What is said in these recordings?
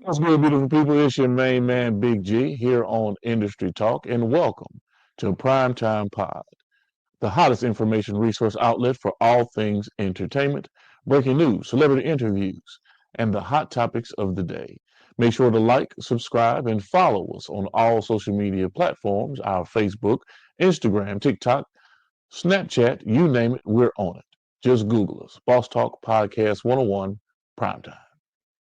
What's good, beautiful people? It's your main man, Big G, here on Industry Talk, and welcome to Primetime Pod, the hottest information resource outlet for all things entertainment, breaking news, celebrity interviews, and the hot topics of the day. Make sure to like, subscribe, and follow us on all social media platforms, our Facebook, Instagram, TikTok, Snapchat, you name it, we're on it. Just Google us. Boss Talk Podcast 101 Primetime.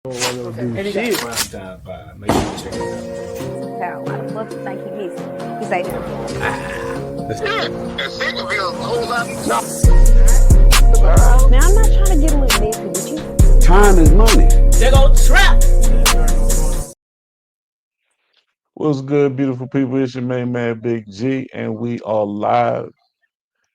Okay. Do shit. Prime time five. Make sure you check it How? Why the fuck you think he missing? He say that. And Centerville, a whole lot. Now I'm not trying to get a little messy with you. Time is money. They go trap. What's good, beautiful people? It's your main man, Big G, and we are live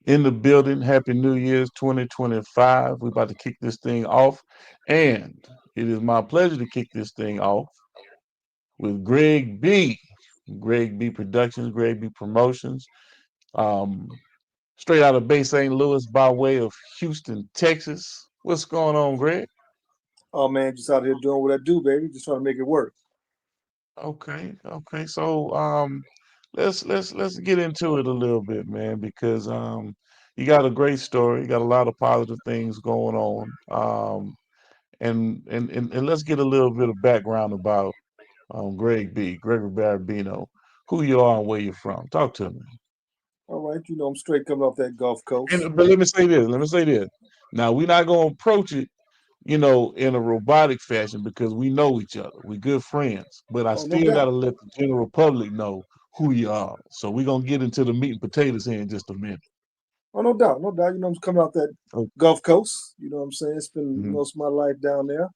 in the building. Happy New Year's 2025. We're about to kick this thing off, and it is my pleasure to kick this thing off with Greg B. Greg B. Productions, Greg B. Promotions, um, straight out of Bay St. Louis by way of Houston, Texas. What's going on, Greg? Oh man, just out here doing what I do, baby. Just trying to make it work. Okay. So let's get into it a little bit, man, because you got a great story, you got a lot of positive things going on. And let's get a little bit of background about Greg B, Gregory Barabino, who you are and where you're from. Talk to me. All right, I'm straight coming off that Gulf Coast. And but let me say this. Now we're not gonna approach it, in a robotic fashion because we know each other. We're good friends. But I Oh, no still gotta doubt. let the general public know who you are. So we're gonna get into the meat and potatoes here in just a minute. Oh, no doubt, no doubt. I'm coming off that Oh, Gulf Coast. You know what I'm saying? Spent mhm. most of my life down there,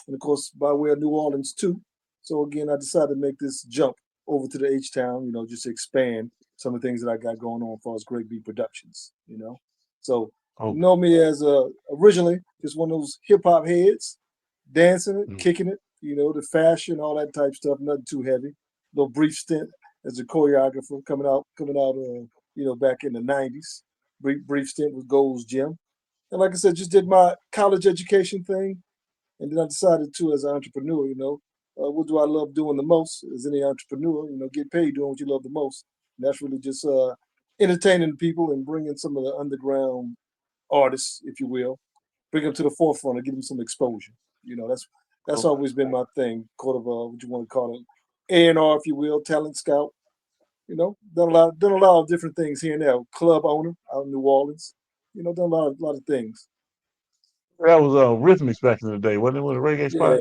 and of course by way of New Orleans too. So again, I decided to make this jump over to the H Town. Just to expand some of the things that I got going on as far as Greg B Productions. So Oh, know me as originally just one of those hip hop heads, dancing it, mm, kicking it. The fashion, all that type stuff. Nothing too heavy. Little brief stint as a choreographer coming out. Back in the '90s. Brief stint with Gold's Gym. And like I said, just did my college education thing. And then I decided to, as an entrepreneur, what do I love doing the most as any entrepreneur, get paid doing what you love the most. And that's really just entertaining people and bringing some of the underground artists, if you will, bring them to the forefront and give them some exposure. That's okay. always been my thing, kind of what you want to call it, A&R, if you will, talent scout. Done a lot of different things here and there. Club owner out in New Orleans. Done a lot of things. That was Rhythmics back in the day, wasn't it? Was a reggae Yeah, spot?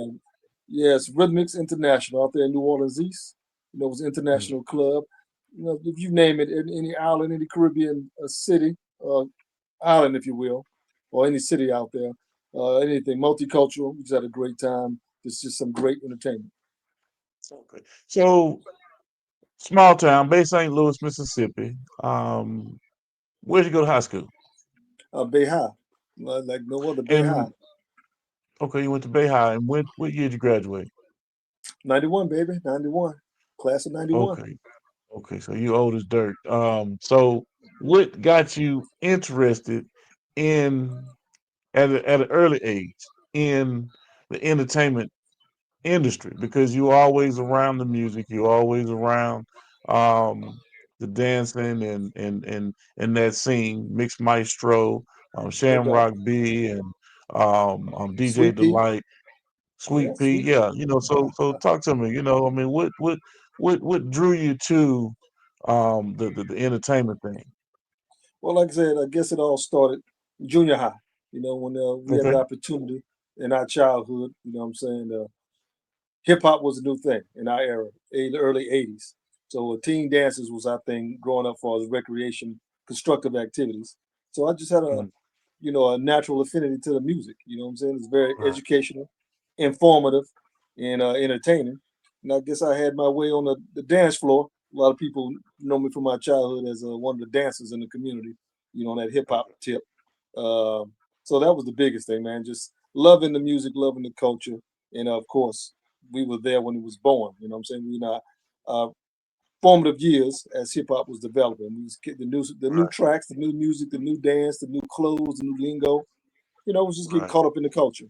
yes, Rhythmics International out there in New Orleans East. It was an Mm. international club. If you name it, any island, any Caribbean city, island, if you will, or any city out there, anything multicultural. We just had a great time. It's just some great entertainment. Okay. So small town, Bay St. Louis, Mississippi. Where'd you go to high school? Bay High, like no other Bay High. And okay, you went to Bay High, and what year did you graduate? 91, baby, 91, class of 91. Okay. Okay, so you old as dirt. So what got you interested in at an early age in the entertainment industry? Because you always around the music, you always around um the dancing and that scene, Mix Maestro, No doubt. Shamrock B and DJ Sweet Pea, Delight, yeah, Sweet Pea. Sweet Yeah, Pea. so talk to me, I mean what drew you to the entertainment thing? Well, like I said, I guess it all started junior high. When we had Okay. the opportunity in our childhood. What I'm saying, hip hop was a new thing in our era, the early '80s. So teen dances was our thing growing up for as recreation, constructive activities. So I just had Mhm. a natural affinity to the music. What I'm saying? It's very Right. educational, informative, and entertaining. And I guess I had my way on the dance floor. A lot of people know me from my childhood as one of the dancers in the community, on that hip hop Okay. tip. Um, so that was the biggest thing, man. Just loving the music, loving the culture. And of course, we were there when it was born. What I'm saying? Uh, formative years as hip hop was developing. We was get the new Right. tracks, the new music, the new dance, the new clothes, the new lingo. It was just getting Right. caught up in the culture.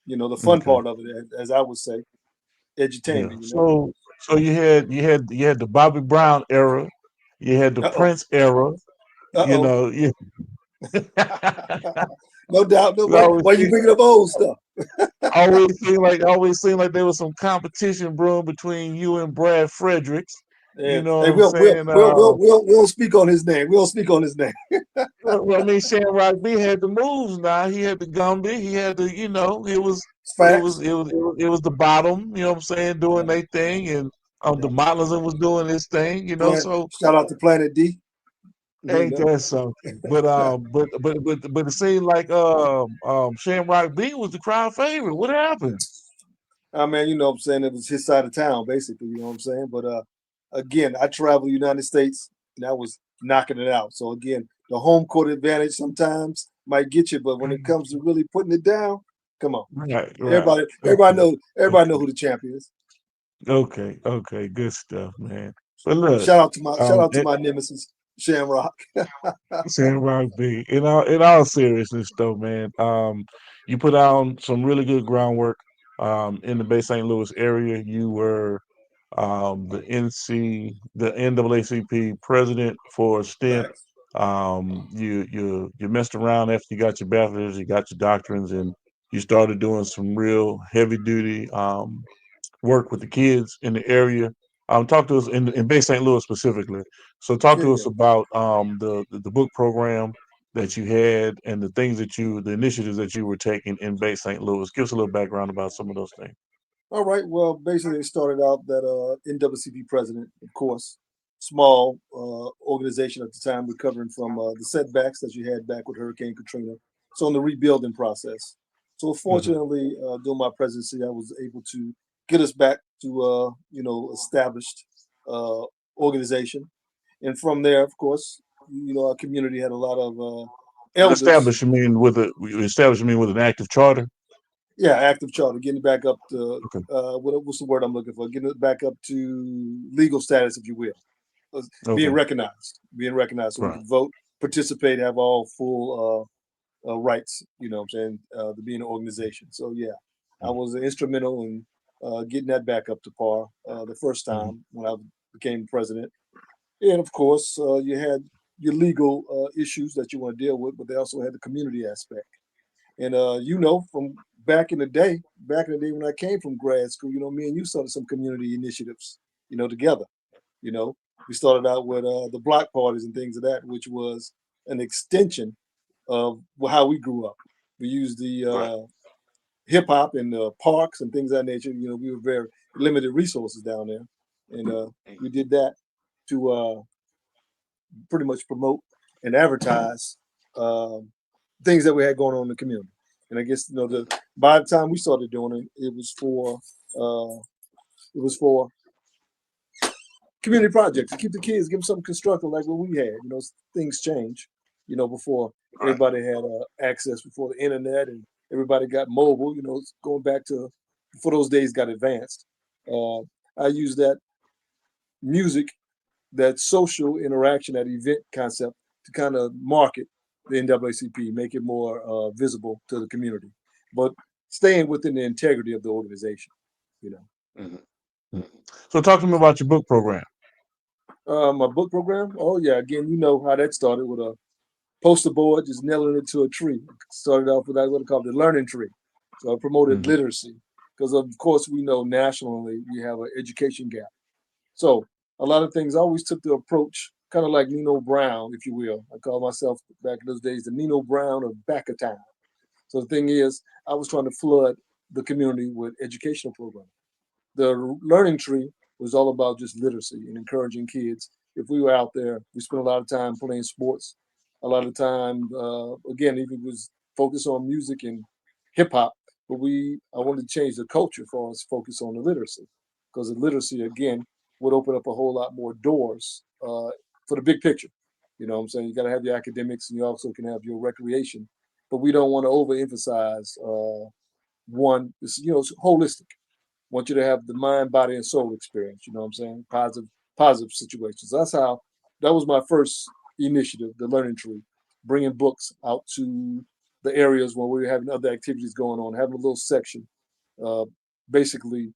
The fun Okay. part of it, as I would say, Yeah. edutainment. So you had the Bobby Brown era, you had the Uh oh, Prince era. uh You oh. know, you No doubt. No, it why you bringing up old stuff? always seemed like there was some competition brewing between you and Brad Fredericks. Yeah. You know what Hey, I'm saying? we don't speak on his name. We don't speak on his name. Well, I mean, Shamrock B had the moves now. He had the Gumby. He had the, it was, Facts. it was the bottom. You know what I'm saying? Doing Yeah. their thing, and the Yeah. Motlison was doing his thing. So Shout out to Planet D. ain't that something? But it seemed like Shamrock B was the crowd favorite. What happened? I mean, what I'm saying, it was his side of town, basically, you know what I'm saying? But again, I travel the United States and I was knocking it out. So again, the home court advantage sometimes might get you, but when it comes to really putting it down, come on. Right, right. Everybody know who the champion is. Okay, good stuff, man. But look, Shout um, out to my nemesis, Shamrock. Sandrock B. In all seriousness, though, man, you put on some really good groundwork in the Bay St. Louis area. You were the NAACP president for a stint. Facts. You messed around after you got your bachelor's, you got your doctrines, and you started doing some real heavy duty work with the kids in the area. Talk to us in Bay St. Louis specifically. So talk Yeah, to us yeah. about the book program that you had and the initiatives that you were taking in Bay St. Louis. Give us a little background about some of those things. All right. Well, basically, it started out that NAACP president, of course, small organization at the time, recovering from the setbacks that you had back with Hurricane Katrina. So in the rebuilding process. So Hmm. fortunately, during my presidency, I was able to get us back to established uh, organization, and from there, of course, our community had a lot of elders. Establish you mean with an active charter? Yeah, active charter, getting it back up to Okay. what's the word I'm looking for? Getting it back up to legal status, if you will, being Okay. recognized, so we Right. could vote, participate, have all full rights. You know what I'm saying? To be an organization. So yeah, I was instrumental in getting that back up to par the first Mm-hmm. time when I became president. And of course, you had your legal issues that you want to deal with, but they also had the community aspect. And from back in the day when I came from grad school, me and you started some community initiatives, together. You know, we started out with the block parties and things of that, which was an extension of how we grew up. We used the Right. hip hop in the parks and things of that nature. We were very limited resources down there, and we did that to pretty much promote and advertise um, things that we had going on in the community. And I guess by the time we started doing it, uh, it was for community projects to keep the kids, give them something constructive like what we had. Things change. Before Right. everybody had access, before the internet and everybody got mobile. It's going back to before those days got advanced. Uh, I use that music, that social interaction, that event concept to kind of market the NAACP, make it more visible to the community, but staying within the integrity of the organization. You know, Mhm. Mhm. So talk to me about your book program. my book program. Oh yeah, again, you know how that started with a poster board, just nailing it to a tree. Started off with what I call the learning tree. So I promoted Hmm. literacy because, of course, we know nationally we have an education gap. So a lot of things I always took the approach, kind of like Nino Brown, if you will. I call myself back in those days the Nino Brown of back of town. So the thing is, I was trying to flood the community with educational programs. The learning tree was all about just literacy and encouraging kids. If we were out there, we spent a lot of time playing sports. A lot of time, again, if it was focused on music and hip hop, but I wanted to change the culture for us, focus on the literacy, because the literacy again would open up a whole lot more doors for the big picture. You know what I'm saying? You got to have your academics, and you also can have your recreation, but we don't want to overemphasize one. It's holistic. Want you to have the mind, body, and soul experience. You know what I'm saying? Positive situations. That was my first initiative, the Learning Tree, bringing books out to the areas where we were having other activities going on, having a little section, uh, basically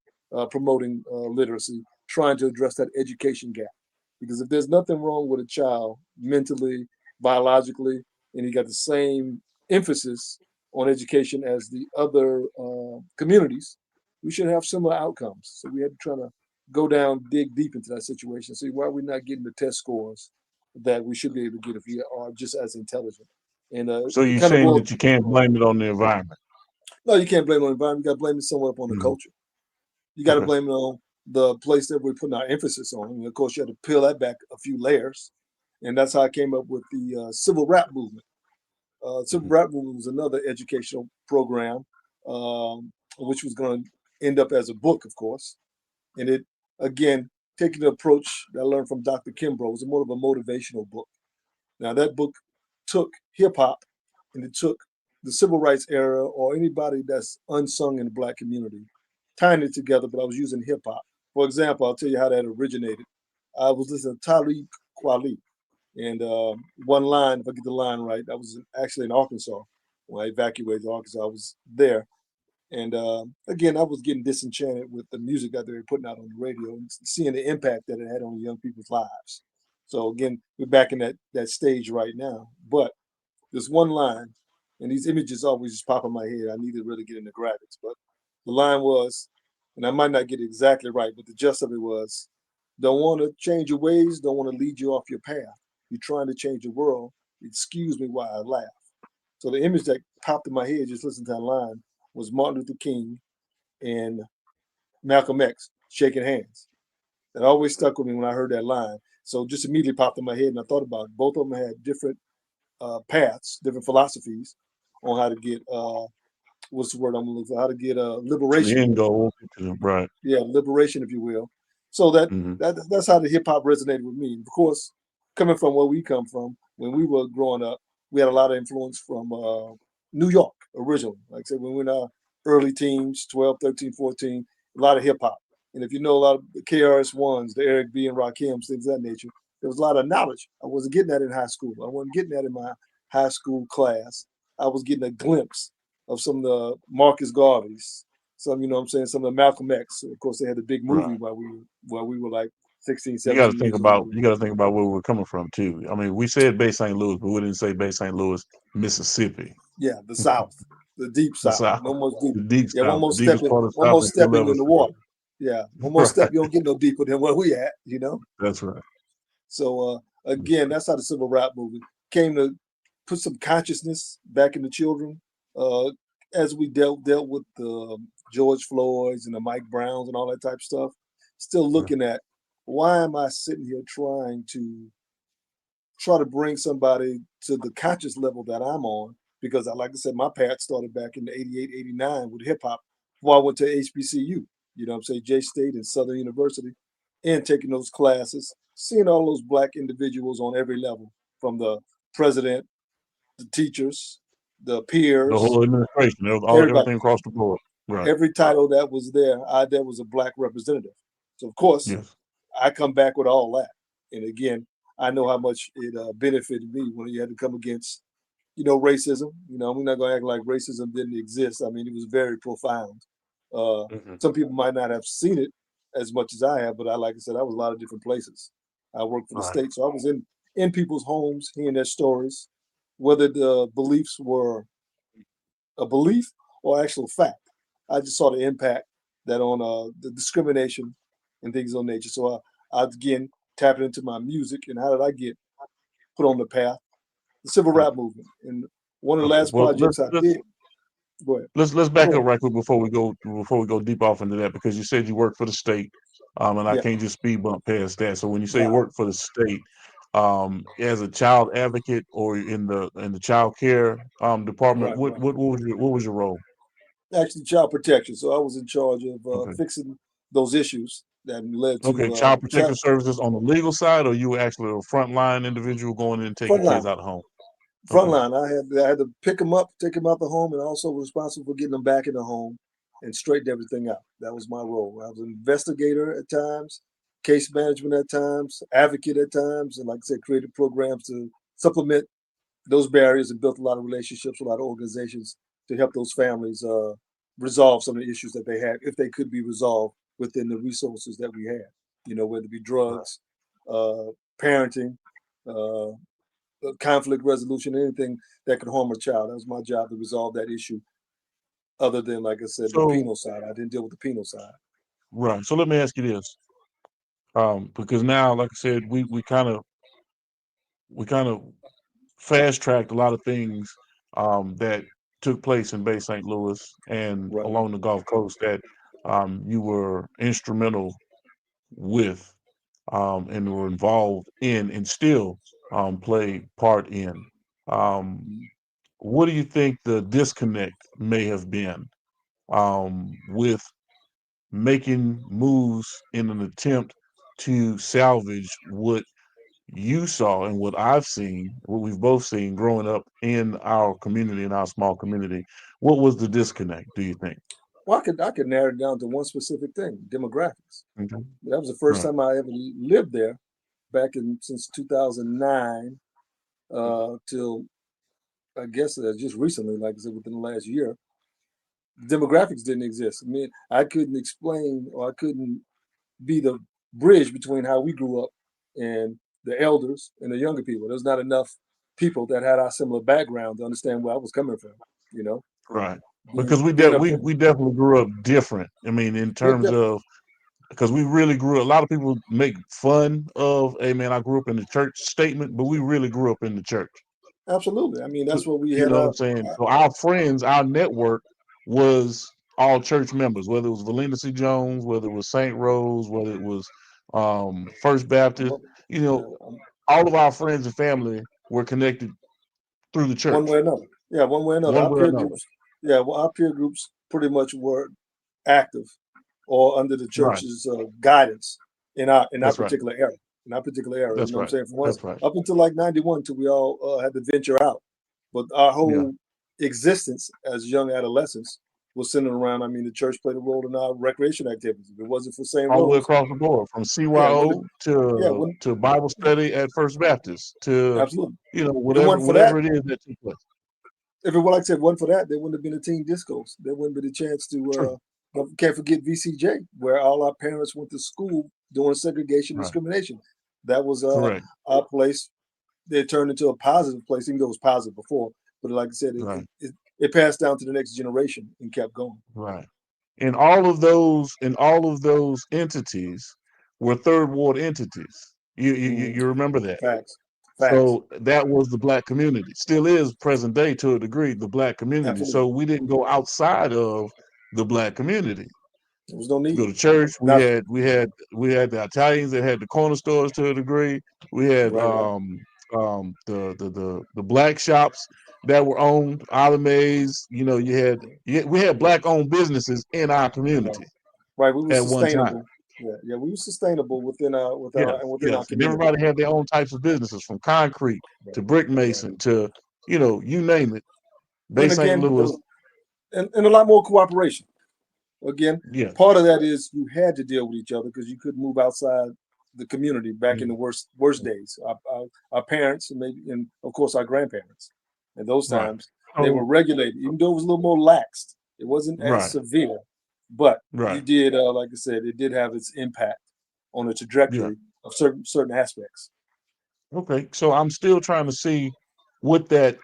promoting literacy, trying to address that education gap. Because if there's nothing wrong with a child mentally, biologically, and he got the same emphasis on education as the other communities, we should have similar outcomes. So we had to try to go down, dig deep into that situation, see why we're not getting the test scores that we should be able to get if we are just as intelligent. And So it you're kind of saying boiled. that you can't blame it on the environment? No, you can't blame it on the environment. You got to blame it somewhat upon the Mhm. culture. You got to Okay. blame it on the place that we're putting our emphasis on. And of course, you had to peel that back a few layers. And that's how I came up with the civil rap movement. Civil Mhm. rap movement was another educational program, which was going to end up as a book, of course. And it, again, taking the approach that I learned from Dr. Kimbrough, was more of a motivational book. Now, that book took hip hop and it took the civil rights era or anybody that's unsung in the Black community, tying it together, but I was using hip hop. For example, I'll tell you how that originated. I was listening to Talib Kweli, and one line, if I get the line right, I was actually in Arkansas. When I evacuated Arkansas, I was there. And again, I was getting disenchanted with the music that they were putting out on the radio and seeing the impact that it had on young people's lives. So again, we're back in that stage right now. But there's one line, and these images always just pop in my head. I need to really get into graphics, but the line was, and I might not get it exactly right, but the gist of it was, don't want to change your ways, don't want to lead you off your path. You're trying to change the world. Excuse me while I laugh. So the image that popped in my head just listening to that line was Martin Luther King and Malcolm X shaking hands. That always stuck with me when I heard that line. So just immediately popped in my head, and I thought about it. Both of them had different paths, different philosophies on how to get what's the word I'm looking for? How to get To the liberation. end goal, right? Yeah, liberation, if you will. So Mhm. that's how the hip hop resonated with me. Of course, coming from where we come from, when we were growing up, we had a lot of influence from New York originally. Like I said, when we were in our early teens, 12, 13, 14, a lot of hip hop. And if you know a lot of the KRS-Ones, the Eric B. and Rakim, things of that nature, there was a lot of knowledge. I wasn't getting that in high school. I wasn't getting that in my high school class. I was getting a glimpse of some of the Marcus Garveys, some, you know what I'm saying, some of the Malcolm X. Of course, they had the big movie Right. while we were like 16, You got to 17 think years about old. you got to think about where we're coming from too. I mean, we said Bay St. Louis, but we didn't say Bay St. Louis, Mississippi, Yeah, the South, the deep the South. South, No more deep. the deep Yeah, South, the deepest part of one South more that you'll step and ever you're in the see. water. Yeah, one more Right. step, you don't get no deeper than where we at, you know? That's right. So again, that's how the civil rap movement came to put some consciousness back into children. Uh, as we dealt with the George Floyds and the Mike Browns and all that type of stuff, still Yeah. looking at why am I sitting here try to bring somebody to the conscious level that I'm on? Because like I said, my path started back in the 88, 89 with hip hop before I went to HBCU, you know what I'm saying, J State and Southern University, and taking those classes, seeing all those Black individuals on every level, from the president, the teachers, the The peers, whole administration, everybody, everything across the board. Right. every title that was there was a Black representative. So of course, Yes. I come back with all that. And again, I know how much it benefited me when you had to come against, racism. We're not going to act like racism didn't exist. I mean, it was very profound. Mhm. Some people might not have seen it as much as I have, but like I said, I was a lot of different places. I worked for the Right. state, so I was in people's homes, hearing their stories, whether the beliefs were a belief or actual fact. I just saw the impact that on the discrimination and things of nature. So I again tapping into my music, and how did I get put on the path? The civil Okay. rap movement. And one of the Okay. last Well, projects I did. Go ahead. let's back Go up ahead. right quick before we go deep off into that, because you said you work for the state, and I Yeah. can't just speed bump past that. So when you say you Nah. work for the state, as a child advocate or in the child care department, Right. Right. what was your role? Actually, child protection. So I was in charge of Okay. fixing those issues that led Okay, to child protection services on the legal side, or you were actually a frontline individual going in and taking kids frontline. out of home? Okay. Frontline. I had to pick them up, take them out the home, and also responsible for getting them back in the home and straighten everything out. That was my role. I was an investigator at times, case management at times, advocate at times, and like I said, created programs to supplement those barriers and built a lot of relationships with a lot of organizations to help those families resolve some of the issues that they had, if they could be resolved within the resources that we had. Whether it be drugs, parenting, conflict resolution, anything that could harm a child. That was my job to resolve that issue. Other than, like I said, the penal side, I didn't deal with the penal side. Right. So let me ask you this, because now, like I said, we kind of fast tracked a lot of things that took place in Bay St. Louis and along the Gulf Coast that you were instrumental with and were involved in and still play part in. What do you think the disconnect may have been with making moves in an attempt to salvage what you saw and what I've seen, what we've both seen growing up in our community, in our small community? What was the disconnect, do you think? Well, I could narrow it down to one specific thing: demographics. Okay. That was the first Right. time I ever lived there, since 2009 till I guess just recently, like I said, within the last year. Demographics didn't exist. I mean, I couldn't explain, or I couldn't be the bridge between how we grew up and the elders and the younger people. There's not enough people that had our similar background to understand where I was coming from. Right. Being, Because we being up in, we definitely grew up different. I mean, in yeah, terms of, because we really grew up. A lot of people make fun of, hey man, I grew up in the church statement, but we really grew up in the church. absolutely. I mean, that's what we You had. know what I'm saying? So our friends, our network was all church members, whether it was Valina C. Jones, whether it was St. Rose, whether it was First Baptist. You know, all of our friends and family were connected through the one church, way or another. Yeah, one way or another. one Our way or peer another. groups. Yeah, well, our peer groups pretty much were active or under the Right. church's guidance in our That's right. particular era. In our particular era, you That's know what I'm right. saying? From That's right. up until like 91, till we all had to venture out. But our Yeah. whole existence as young adolescents was centered around. I mean, the church played a role in our recreation activities. If it wasn't for St. All the way Rose, across the board, from yeah, when the, CYO yeah, when to Bible study at First Baptist to, absolutely, you know, if it wasn't for that, whatever it is that took place. if it like I said, wasn't for that, there wouldn't have been a teen discos. There wouldn't be the chance True. to. Can't forget VCJ, where all our parents went to school doing segregation Right. discrimination. That was Correct. our place. They turned into a positive place, even though it was positive before. But like I said, Right. it passed down to the next generation and kept going. Right. And all of those entities were third ward entities. You remember that. Facts. So that was the black community. Still is present day to a degree, the black community. Absolutely. So we didn't go outside of the black community. There was no Go need. to church. We Not had the Italians that had the corner stores to a degree. We had right. the black shops that were owned, Alame's. You know, we had black owned businesses in our community Right. We were at one time. sustainable. Yeah. We were sustainable within our Yes, our yes. And community. everybody had their own types of businesses, from concrete to brick mason to, you know, you name it. Bay And St. again, Louis. and a lot more cooperation. Again, Yeah. part of that is you had to deal with each other because you couldn't move outside the community back in the worst days. Our parents and of course our grandparents. At those Right. times, they were regulated, even though it was a little more laxed. It wasn't as Right. severe, but you Right. did, like I said, it did have its impact on the Yeah. trajectory of certain aspects. Okay. So I'm still trying to see what that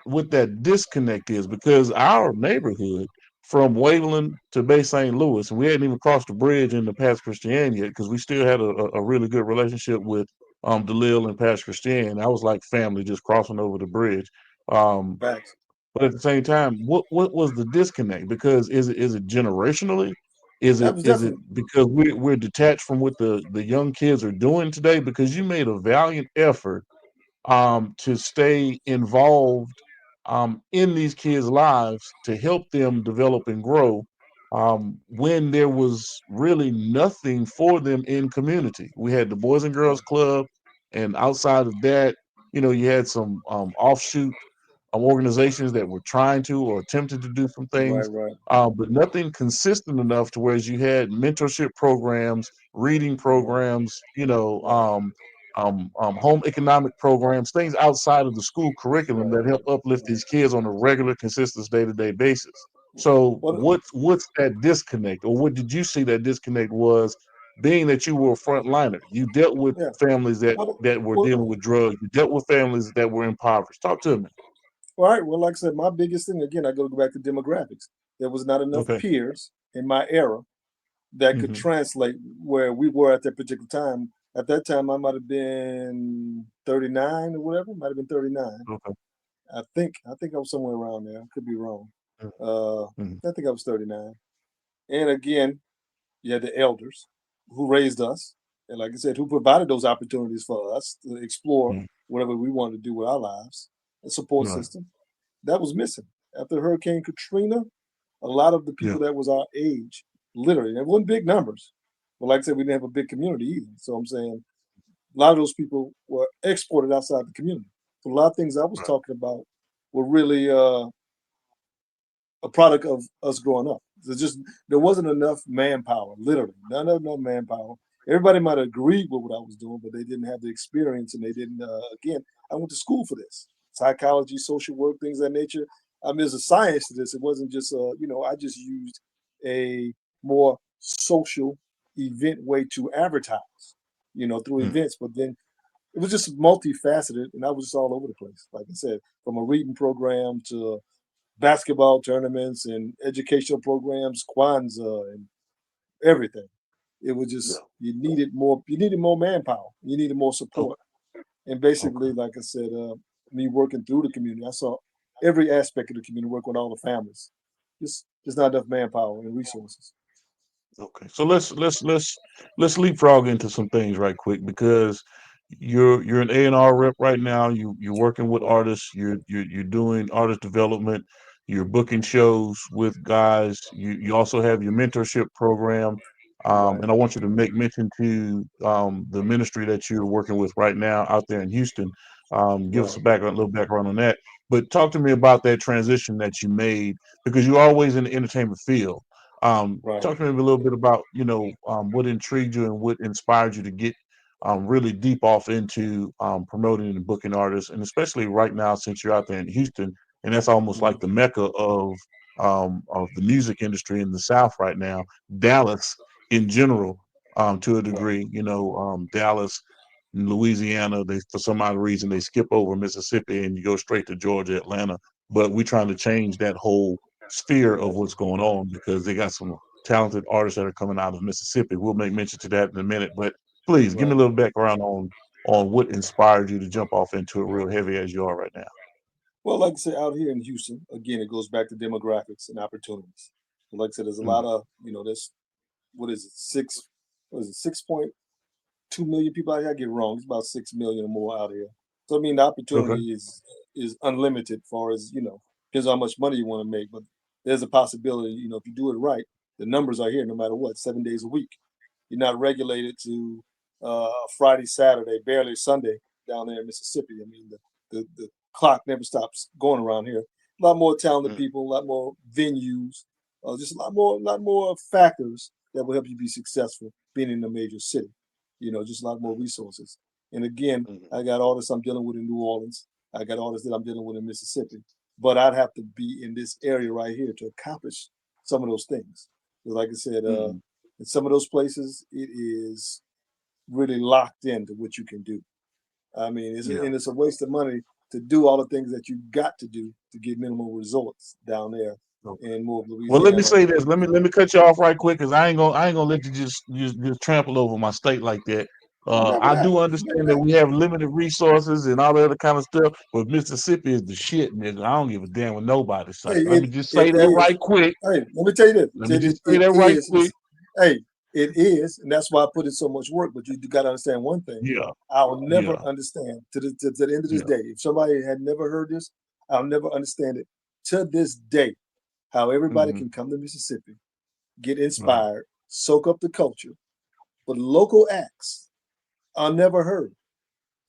disconnect is, because our neighborhood from Waveland to Bay St. Louis, and we hadn't even crossed the bridge into Pass Christian yet, because we still had a really good relationship with DeLille and Pass Christian. I was like family, just crossing over the bridge. Facts. But at the same time, what was the disconnect? Because is it generationally? That was Is it definitely because we're detached from what the young kids are doing today? Because you made a valiant effort to stay involved in these kids' lives to help them develop and grow when there was really nothing for them in community. We had the Boys and Girls Club, and outside of that, you know, you had some offshoot organizations that were trying to or attempted to do some things, right. but nothing consistent enough to whereas you had mentorship programs, reading programs, you know, home economic programs, things outside of the school curriculum that help uplift these kids on a regular, consistent, day-to-day basis. So Well, what's that disconnect, or what did you see that disconnect was, being that you were a frontliner? You dealt with yeah. families that Well, were well, dealing with drugs. You dealt with families that were impoverished. Talk to me. all right. Well, like I said, my biggest thing again, I go back to demographics. There was not enough Okay. peers in my era that could Hmm. translate where we were at that particular time. At that time, I might have been 39 or whatever. Might have been 39. Okay. I think I was somewhere around there. I could be wrong. Uh, Mhm. I think I was 39. And again, you had the elders who raised us, and like I said, who provided those opportunities for us to explore Mhm. whatever we wanted to do with our lives. A support Right. system that was missing after Hurricane Katrina. A lot of the Yeah. people that was our age, literally, it wasn't big numbers, but like I said, we didn't have a big community either. So I'm saying a lot of those people were exported outside the community. So a lot of things I was Right. talking about were really a product of us growing up. There wasn't enough manpower, literally, not enough manpower. Everybody might have agreed with what I was doing, but they didn't have the experience, and they didn't. Again, I went to school for this: psychology, social work, things of that nature. I mean, there's a science to this. It wasn't just I just used a more social event way to advertise, through Mm. events. But then it was just multifaceted, and I was just all over the place. Like I said, from a reading program to basketball tournaments and educational programs, Kwanzaa and everything. It was Yeah. just you needed more manpower, you needed more Okay. support. And basically, Okay. like I said, me working through the community, I saw every aspect of the community, work with all the families. Just not enough manpower and resources. Okay. So let's leapfrog into some things right quick, because you're an A&R rep right now. You're working with Right, artists. You're doing artist development. You're booking shows with guys. You also have your mentorship program. right, And I want you to make mention to the ministry that you're working with right now out there in Houston. Give us right, a little background on that. But talk to me about that transition that you made, because you're always in the entertainment field. right. Talk to me a little bit about, what intrigued you and what inspired you to get really deep off into promoting and booking artists, and especially right now since you're out there in Houston, and that's almost like Mhm. the mecca of the music industry in the South right now. Dallas in general, to a Right, degree, Dallas, Louisiana, they for some odd reason they skip over Mississippi and you go straight to Georgia, Atlanta. But we're trying to change that whole sphere of right, what's going on, because they got some talented artists that are coming out of Mississippi. We'll make mention to that in a minute. But please give me a right. little background on what inspired you to jump off into it real heavy as you are right now. Well, like I said, out here in Houston, again, it goes back to demographics and opportunities. Like I said, there's a lot Mm. of, there's what is it, 6.2 million people out here. I get it wrong. It's about 6 million or more out here. So I mean, the Okay. opportunity is unlimited. Far as depends on how much money you want to make. But there's a possibility. If you do it right, the numbers are here no matter what. 7 days a week. You're not regulated to Friday, Saturday, barely Sunday down there in Mississippi. I mean, the clock never stops going around here. A lot more talented Mm. people, a lot more venues, just a lot more factors that will help you be successful being in a major city. Just a lot more resources. And again, Mhm. I got artists I'm dealing with in New Orleans. I got artists that I'm dealing with in Mississippi. But I'd have to be in this area right here to accomplish some of those things. 'Cause like I said, Mhm. in some of those places, it is really locked into what you can do. I mean, Yeah. it's a waste of money to do all the things that you got to do to get minimal results down there Okay. in more of Well, let me Louisiana. say this. Let me cut you off right quick, because I ain't gonna let you just trample over my state like that. You never I have. do You never understand that have. we have limited resources and all that other kind of stuff, but Mississippi is the shit, nigga. I don't give a damn what nobody say. Hey, Let it me just it say that is. right quick. Hey, let me tell you this. Let me It, just it, say it that right is. quick. Hey, it is, and that's why I put in so much work. But you got to understand one thing. Yeah, I'll never yeah, understand to the end of this yeah. day. If somebody had never heard this, I'll never understand it to this day. How everybody Hmm. can come to Mississippi, get Right. inspired, soak up the culture, but local acts are never heard.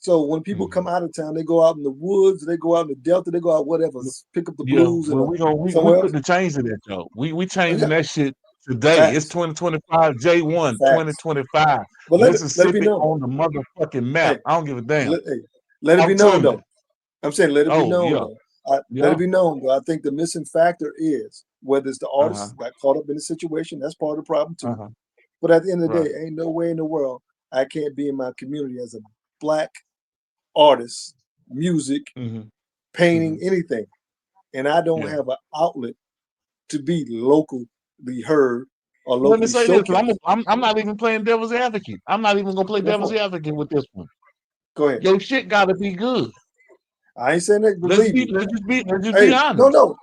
So when people come Hmm. out of town, they go out in the woods, they go out in the Delta, they go out whatever, pick up the Yeah. blues and Well, we somewhere else. put the change to that though. We Oh, changing yeah, that shit today. It's facts, 2025 J1 facts. 2025. But let it be Mississippi known though. on the motherfucking map. Hey, I don't give a damn. hey, let it be Talk to known me. though. I'm saying let it be Oh known yeah, though. Let yeah. it be known though. I think the missing factor is whether it's the artist got caught up in the situation, that's part of the problem too. But at the end of the Right. day, ain't no way in the world I can't be in my community as a black artist, music, hmm painting, anything, and I don't Yeah. have an outlet to be locally heard or Let me locally say this, 'cause showcased. I'm not even playing devil's advocate. I'm not even gonna play Go devil's for it. advocate with this one. Go ahead. Your shit gotta be good. I ain't saying that. Let's Believe me. let's just Hey, be honest. no.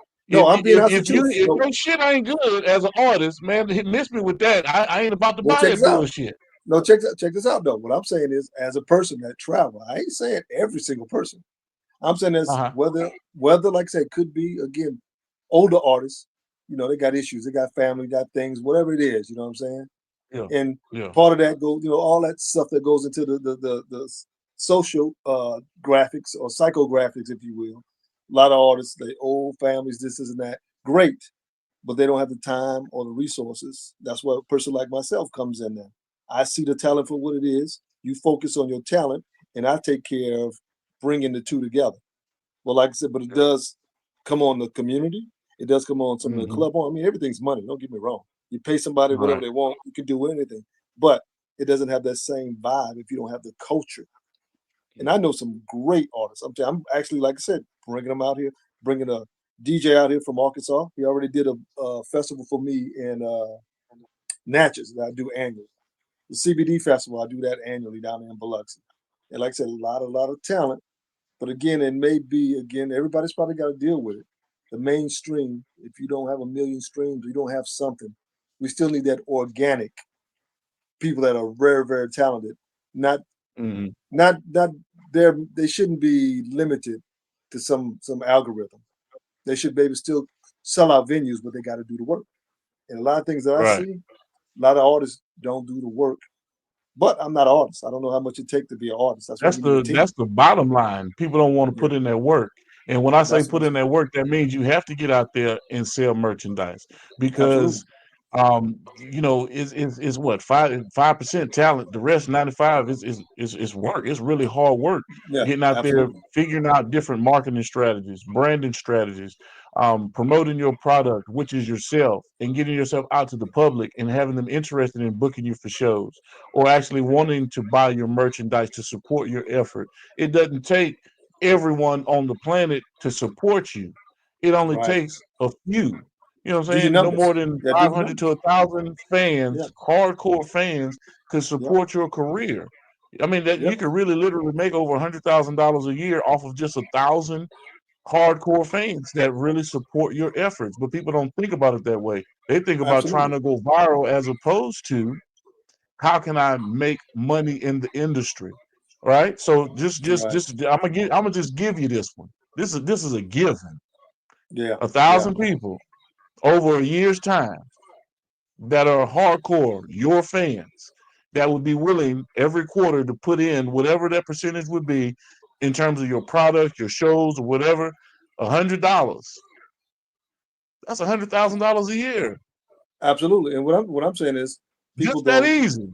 I'm being honest with you. If No, your shit ain't good as an artist, man, miss me with that. I ain't about to well, buy check that this out. bullshit. No, check this out though. What I'm saying is, as a person that travel, I ain't saying every single person. I'm saying this whether like I said, could be again older artists. You know, they got issues, they got family, got things, whatever it is. You know what I'm saying? Yeah. And Yeah. part of that goes, all that stuff that goes into the social graphics or psychographics, if you will. A lot of artists, they old families, this and that. Great, but they don't have the time or the resources. That's where a person like myself comes in there. I see the talent for what it is. You focus on your talent, and I take care of bringing the two together. Well, like I said, but it does come on the community. It does come on some of the club. I mean, everything's money. Don't get me wrong. You pay somebody whatever they want. You can do anything, but it doesn't have that same vibe if you don't have the culture. And I know some great artists. I'm actually, like I said, bringing them out here, bringing a DJ out here from Arkansas. He already did a festival for me in Natchez that I do annually. The CBD festival, I do that annually down there in Biloxi. And like I said, a lot of talent. But again, it may be, everybody's probably got to deal with it. The mainstream, if you don't have a million streams, you don't have something. We still need that organic people that are very, very talented. Not they shouldn't be limited to some algorithm. They should be able to still sell out venues, but they got to do the work. And a lot of things that I see, a lot of artists don't do the work. But I'm not an artist. I don't know how much it takes to be an artist. That's the bottom line. People don't want to put in their work. And when I say put in their work, that means you have to get out there and sell merchandise because it's what 5% talent. The rest 95 is work. It's really hard work. Getting out there, figuring out different marketing strategies, branding strategies, promoting your product, which is yourself, and getting yourself out to the public and having them interested in booking you for shows or actually wanting to buy your merchandise to support your effort. It doesn't take everyone on the planet to support you. It only takes a few. You know what I'm saying? No more than 500 to 1,000 fans, hardcore fans, could support your career. I mean, that you could really literally make over $100,000 a year off of just 1,000 hardcore fans that really support your efforts. But people don't think about it that way. They think about trying to go viral as opposed to how can I make money in the industry, right? So I'm gonna just give you this one. This is a given. 1,000 people over a year's time that are hardcore, your fans, that would be willing every quarter to put in whatever that percentage would be in terms of your product, your shows, or whatever. $100. That's $100,000 a year. Absolutely. And what I'm saying is, people just that easy.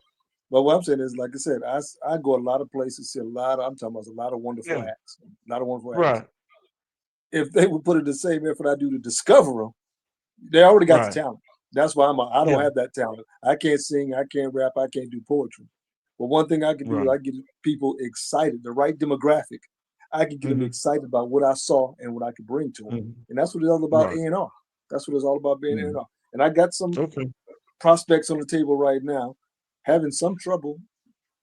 But what I'm saying is, like I said, I go a lot of places, see I'm talking about a lot of wonderful acts, a lot of wonderful acts. If they would put in the same effort I do to discover them, they already got the talent. That's why I don't have that talent. I can't sing, I can't rap, I can't do poetry. But one thing I can do is I get people excited, the right demographic. I can get them excited about what I saw and what I could bring to them. And that's what it's all about, A&R. That's what it's all about, being A&R. And I got some prospects on the table right now, having some trouble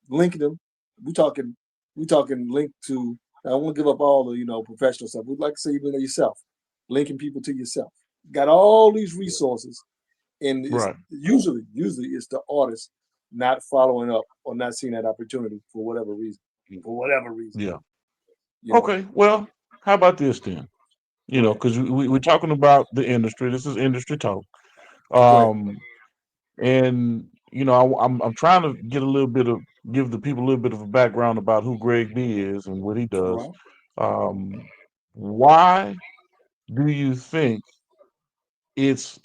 linking them. We talking link to. I don't want to give up all the professional stuff. We'd like to say even yourself, linking people to yourself. Got all these resources, and usually it's the artist not following up or not seeing that opportunity for whatever reason. Yeah. Okay. Well, how about this then? Because we're talking about the industry. This is industry talk. And I'm trying to give the people a little bit of a background about who Greg B is and what he does. Why do you think it's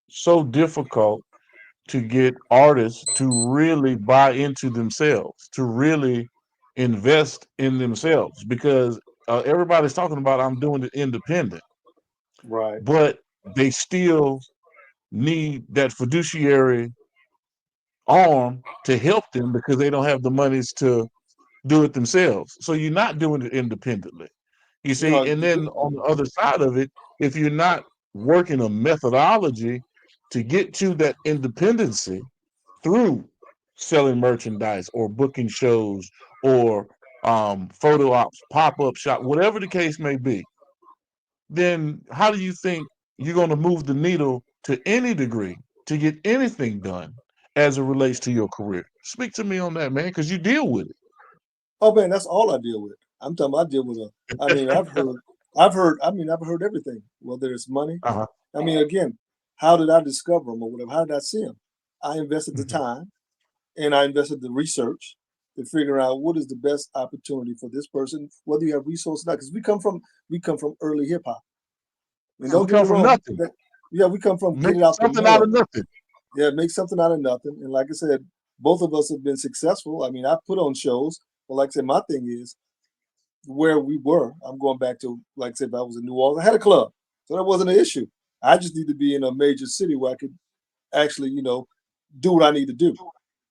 so difficult to get artists to really buy into themselves, to really invest in themselves? Because everybody's talking about I'm doing it independent, right? But they still need that fiduciary arm to help them because they don't have the monies to do it themselves. So you're not doing it independently. You see, No, and then on the other side of it, if you're not working a methodology to get to that independency through selling merchandise or booking shows or photo ops, pop-up shop, whatever the case may be, then how do you think you're going to move the needle to any degree to get anything done as it relates to your career? Speak to me on that, man, because you deal with it. oh man, that's all I deal with. I'm talking. I deal with I've heard everything. Whether it's money, Uh-huh. I mean, again, how did I discover them or whatever? How did I see them? I invested the time and I invested the research to figure out what is the best opportunity for this person, whether you have resources or not. Because we come from early hip hop. And So we don't get come me from wrong. nothing. We come from Make get it out the something out mud. of nothing. Yeah, make something out of nothing. And like I said, both of us have been successful. I mean, I put on shows, but like I said, my thing is where we were. I'm going back to, like I said, if I was in New Orleans, I had a club. So that wasn't an issue. I just need to be in a major city where I could actually, do what I need to do.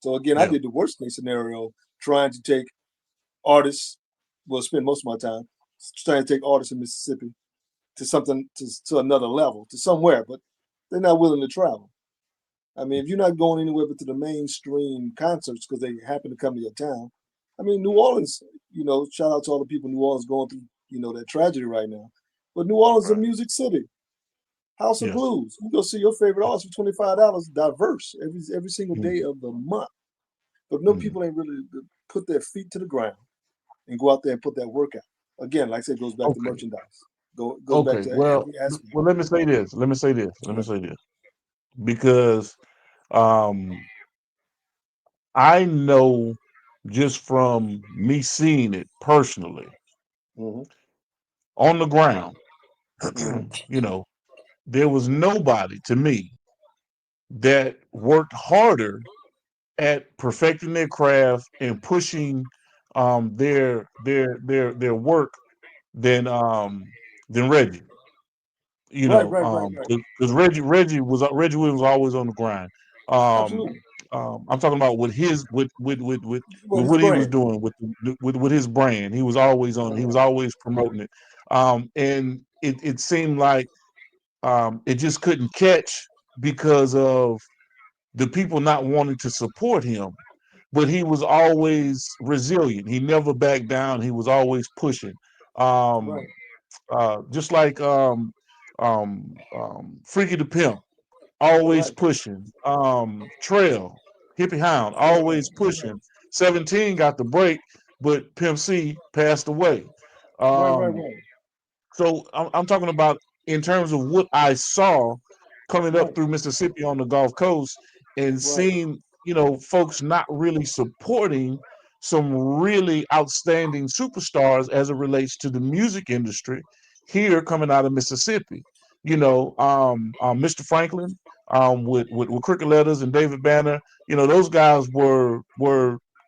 So again, I Yeah. did the worst case scenario, trying to take artists, spend most of my time trying to take artists in Mississippi to something to another level, to somewhere, but they're not willing to travel. I mean, if you're not going anywhere but to the mainstream concerts because they happen to come to your town. I mean, New Orleans, shout out to all the people in New Orleans going through, that tragedy right now. But New Orleans is a Right. music city. House of Yes. Blues. You go see your favorite artist for $25, diverse every single Mhm. day of the month. But no Mhm. people ain't really put their feet to the ground and go out there and put that work out. Again, like I said, it goes back to Okay. merchandise. Goes back Okay. to Well, every aspect. let me say this. Let me say this. Because I know just from me seeing it personally Mhm. on the ground, Mhm. there was nobody to me that worked harder at perfecting their craft and pushing their work than Reggie. Right. Because Reggie Williams was always on the grind. Um, Absolutely. I'm talking about with his with What his what he was brand. doing with his brand. He was always on. He was Mhm. always promoting it. And it seemed like it just couldn't catch because of the people not wanting to support him. But he was always resilient. He never backed down. He was always pushing. Um, Right. just like Freaky the Pimp, always Right. pushing. Trail, Hippie Hound, Right. always pushing. 17 got the break, but Pimp C passed away. Um, Right. so I'm talking about in terms of what I saw coming up Right. through Mississippi on the Gulf Coast and Right. seeing, folks not really supporting some really outstanding superstars as it relates to the music industry here coming out of Mississippi. Mr. Franklin, with Cricket Letters and David Banner, those guys were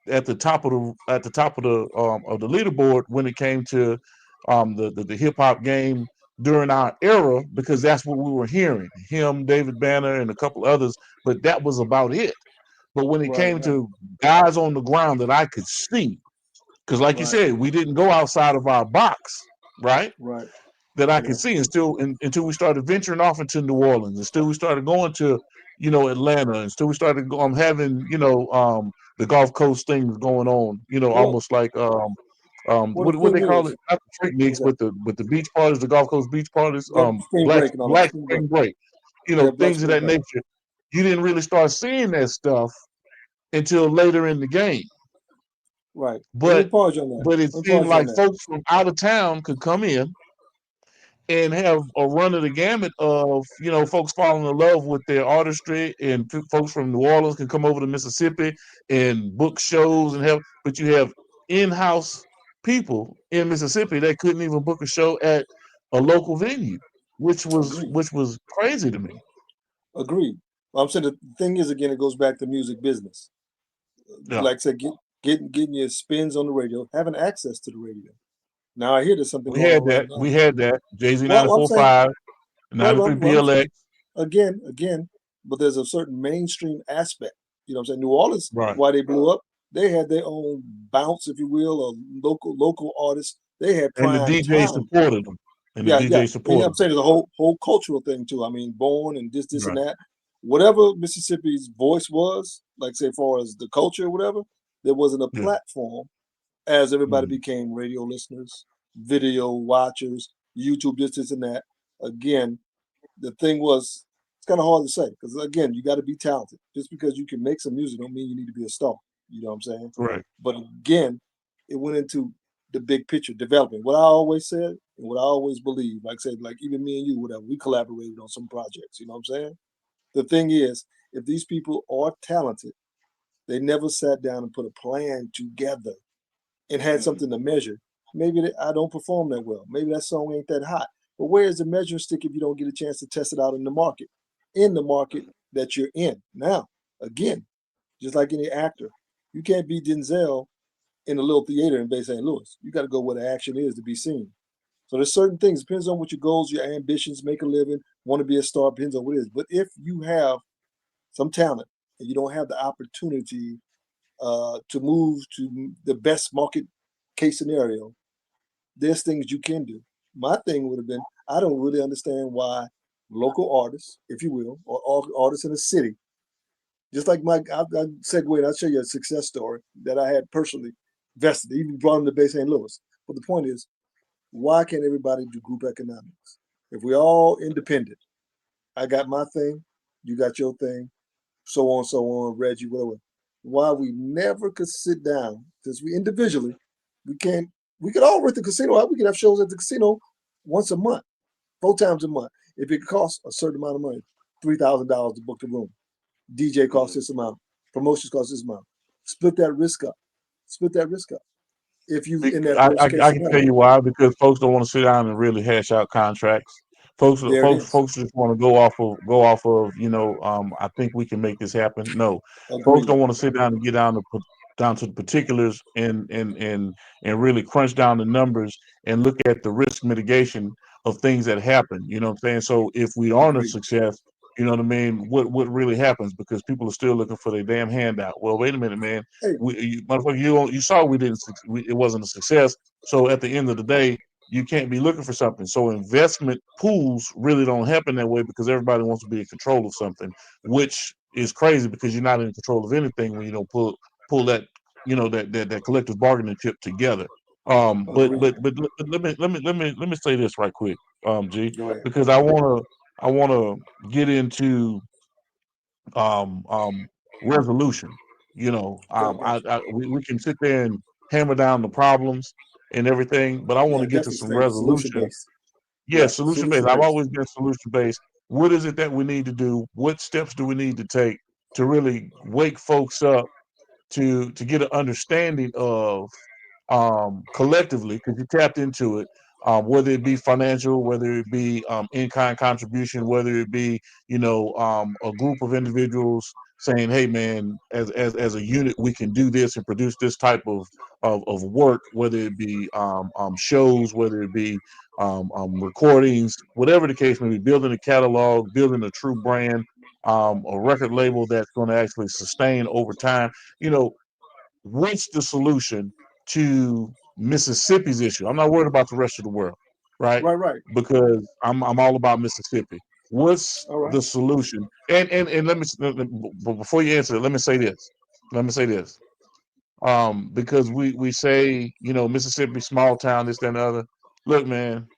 at the top of the leaderboard when it came to the hip hop game during our era because that's what we were hearing. Him, David Banner, and a couple others, but that was about it. But when it came Right. to guys on the ground that I could see, because like you Right. said, we didn't go outside of our box, right? Right. That I could Yeah. see, and until we started venturing off into New Orleans, until we started going to, Atlanta, until we started having, the Gulf Coast things going on, Well, almost like well, the what thing they call is, it, not the freak okay, with the beach parties, the Gulf Coast beach parties, spring black break and all that. black Spring break. spring break, Yeah, Black things of Spring that Break. nature. You didn't really start seeing that stuff until later in the game. Right. Well, let me But pause you on that. but it Let me seemed pause you on like that. folks from out of town could come in and have a run of the gamut of folks falling in love with their artistry, and folks from New Orleans can come over to Mississippi and book shows and have. But you have in-house people in Mississippi that couldn't even book a show at a local venue, which was Agreed. which was crazy to me. Agreed. Well, I'm saying the thing is, again, it goes back to music business. Yeah, Like I said, getting your spins on the radio, having access to the radio. Now I hear there's something we going had on right that. now. We had that. Jay-Z Well, I'm saying 94.5. Right, 93 well, I'm saying PLX. again, but there's a certain mainstream aspect. You know what I'm saying? New Orleans, Right. why they blew up, they had their own bounce, if you will, or local artists. They had And the prime DJ time. supported them. And the Yeah, DJ and supported I'm saying there's a whole cultural thing too. I mean, born and this them. and Right. that. Whatever Mississippi's voice was, like say, as far as the culture or whatever, there wasn't a Yeah. platform as everybody Mhm. became radio listeners, video watchers, YouTube, this and that. Again, the thing was, it's kind of hard to say because again, you got to be talented. Just because you can make some music don't mean you need to be a star. You know what I'm saying? Right. But again, it went into the big picture developing. What I always said and what I always believe, like I said, like even me and you, whatever, we collaborated on some projects. You know what I'm saying? The thing is, if these people are talented, they never sat down and put a plan together and had something to measure. Maybe I don't perform that well. Maybe that song ain't that hot. But where is the measuring stick if you don't get a chance to test it out in the market that you're in? Now, again, just like any actor, you can't be Denzel in a little theater in Bay St. Louis. You got to go where the action is to be seen. So there's certain things, depends on what your goals, your ambitions, make a living, want to be a star, depends on what it is. But if you have some talent and you don't have the opportunity to move to the best market case scenario, there's things you can do. My thing would have been, I don't really understand why local artists, if you will, or artists in a city, just like I segue and I'll show you a success story that I had personally vested, even brought them to Bay St. Louis. But the point is, why can't everybody do group economics? If we're all independent, I got my thing, you got your thing, so on, Reggie, whatever. Why we never could sit down, because we individually, we could all rent the casino out. We could have shows at the casino once a month, 4 times a month. If it costs a certain amount of money, $3,000 to book the room. DJ costs this amount, promotions cost this amount. Split that risk up. If you in that worst case I can tell scenario, you why, because folks don't want to sit down and really hash out contracts. Folks there it is. just want to go off of, I think we can make this happen. No. Folks Agreed. don't want to sit down and get down to the particulars and really crunch down the numbers and look at the risk mitigation of things that happen. You know what I'm saying? So if we aren't a Agreed. success, you know what I mean, what really happens, because people are still looking for their damn handout. Well, wait a minute, man. Hey, Motherfucker, you saw it wasn't a success. So at the end of the day, you can't be looking for something. So investment pools really don't happen that way because everybody wants to be in control of something, which is crazy because you're not in control of anything when you don't pull that that collective bargaining chip together. But agreed. let me say this right quick, G, Go ahead. because I wanna get into resolution. Okay, gotcha. We can sit there and hammer down the problems and everything, but I want Yeah, to get to definitely some stay solution resolution. based. Yeah, Right, solution solution based. I've based. always been solution based. What is it that we need to do? What steps do we need to take to really wake folks up to get an understanding of collectively, because you tapped into it, whether it be financial, whether it be in-kind contribution, whether it be a group of individuals saying, "Hey, man, as a unit, we can do this and produce this type of work," whether it be shows, whether it be recordings, whatever the case may be, building a catalog, building a true brand, a record label that's going to actually sustain over time. You know, what's the solution to Mississippi's issue? I'm not worried about the rest of the world, right? Right. Because I'm all about Mississippi. What's All right. the solution? And but before you answer, let me say this. Because we say, Mississippi, small town, this, that, and the other. Look, man,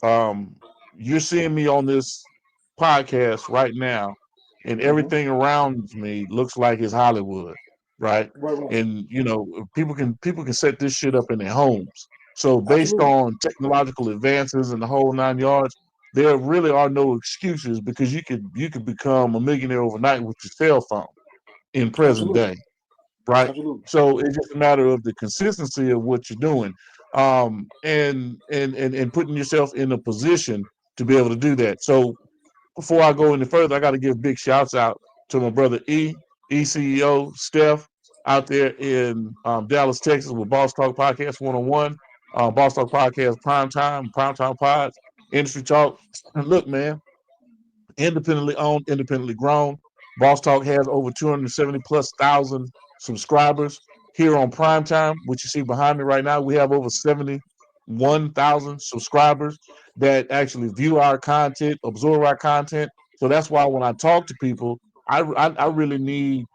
um, you're seeing me on this podcast right now, and Mm-hmm. everything around me looks like it's Hollywood, right? Right. And people can set this shit up in their homes. So based Absolutely. on technological advances and the whole 9 yards, there really are no excuses, because you could become a millionaire overnight with your cell phone in present Absolutely. day, right? Absolutely. So it's just a matter of the consistency of what you're doing, and putting yourself in a position to be able to do that. So before I go any further, I got to give big shouts out to my brother CEO Steph, out there in Dallas, Texas, with Boss Talk Podcast 101, Boss Talk Podcast Primetime Pods. Industry Talk. And look, man, independently owned, independently grown. Boss Talk has over 270 plus thousand subscribers. Here on Primetime, which you see behind me right now, we have over 71,000 subscribers that actually view our content, absorb our content. So that's why when I talk to people, I really need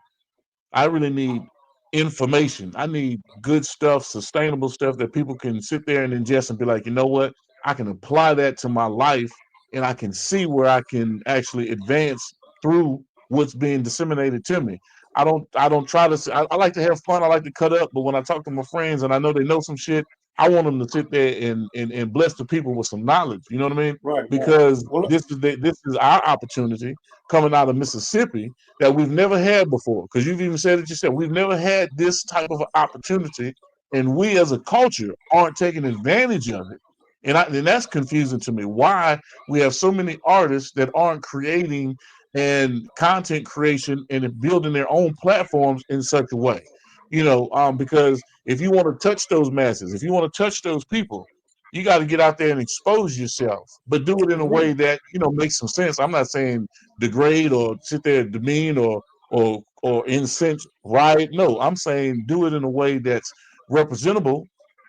information. I need good stuff, sustainable stuff that people can sit there and ingest and be like, you know what? I can apply that to my life and I can see where I can actually advance through what's being disseminated to me. I don't try to I like to have fun. I like to cut up, but when I talk to my friends and I know they know some shit, I want them to sit there and bless the people with some knowledge. You know what I mean? Right. Because Well, this is our opportunity coming out of Mississippi that we've never had before. Because you've even said it yourself, we've never had this type of opportunity, and we as a culture aren't taking advantage of it. And that's confusing to me. Why we have so many artists that aren't creating and content creation and building their own platforms in such a way, because if you want to touch those masses, if you want to touch those people, you got to get out there and expose yourself, but do it in a way that makes some sense. I'm not saying degrade or sit there and demean or incense riot. No, I'm saying do it in a way that's representable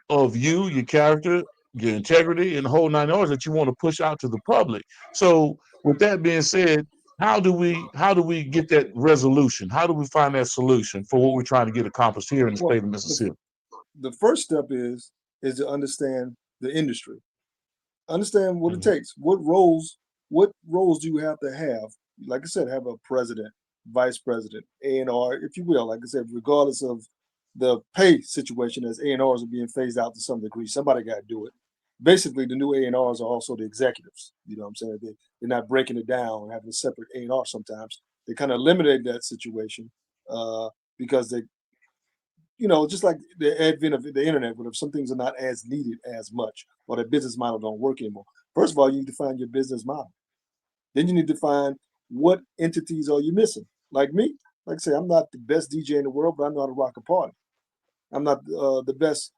of you, your character, your integrity, and the whole nine yards that you want to push out to the public. So, with that being said, how do we get that resolution? How do we find that solution for what we're trying to get accomplished here in the state well, of Mississippi? the first step is to understand the industry. Understand what it Mhm. takes. What roles do you have to have? Like I said, have a president, vice president, A&R, if you will. Like I said, regardless of the pay situation, as A&Rs are being phased out to some degree, somebody got to do it. Basically, the new A&Rs are also the executives. You know what I'm saying? They're not breaking it down and having a separate A&R sometimes. They kind of eliminate that situation because they, just like the advent of the internet, where some things are not as needed as much, or the business model don't work anymore. First of all, you need to find your business model. Then you need to find what entities are you missing. Like me, like I say, I'm not the best DJ in the world, but I know how to rock a party. I'm not the best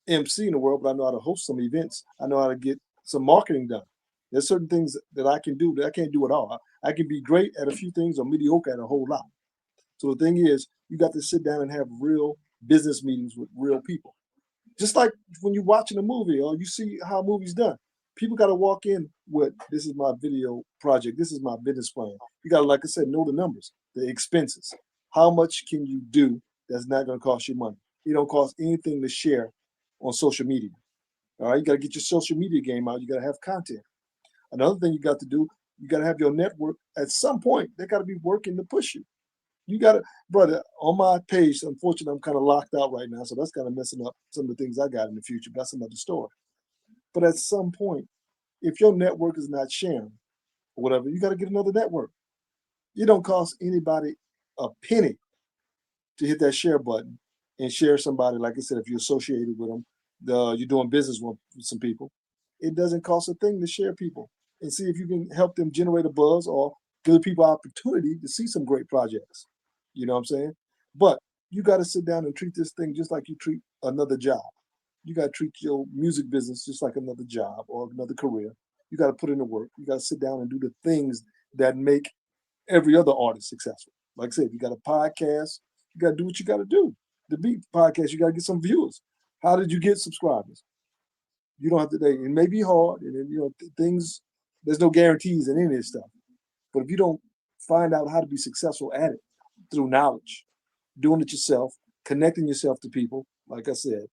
MC in the world, but I know how to host some events. I know how to get some marketing done. There's certain things that I can do that I can't do at all. I can be great at a few things or mediocre at a whole lot. So the thing is, you got to sit down and have real business meetings with real people. Just like when you're watching a movie or you see how a movie's done, people got to walk in with, this is my video project, this is my business plan. You got to, like I said, know the numbers, the expenses. How much can you do that's not going to cost you money? It don't cost anything to share on social media. All right, you got to get your social media game out. You got to have content. Another thing you got to do, you got to have your network. At some point, they got to be working to push you. You got to, brother, on my page, unfortunately, I'm kind of locked out right now. So that's kind of messing up some of the things I got in the future. But that's another story. But at some point, if your network is not sharing or whatever, you got to get another network. It don't cost anybody a penny to hit that share button and share somebody. Like I said, if you're associated with them, you're doing business with some people, it doesn't cost a thing to share people and see if you can help them generate a buzz or give people opportunity to see some great projects. You know what I'm saying? But you got to sit down and treat this thing just like you treat another job. You got to treat your music business just like another job or another career. You got to put in the work. You got to sit down and do the things that make every other artist successful. Like I said, if you got a podcast, you got to do what you got to do. To beat podcast, you got to get some viewers. How did you get subscribers? You don't have to. It may be hard, and then, things. There's no guarantees in any of this stuff. But if you don't find out how to be successful at it through knowledge, doing it yourself, connecting yourself to people, like I said,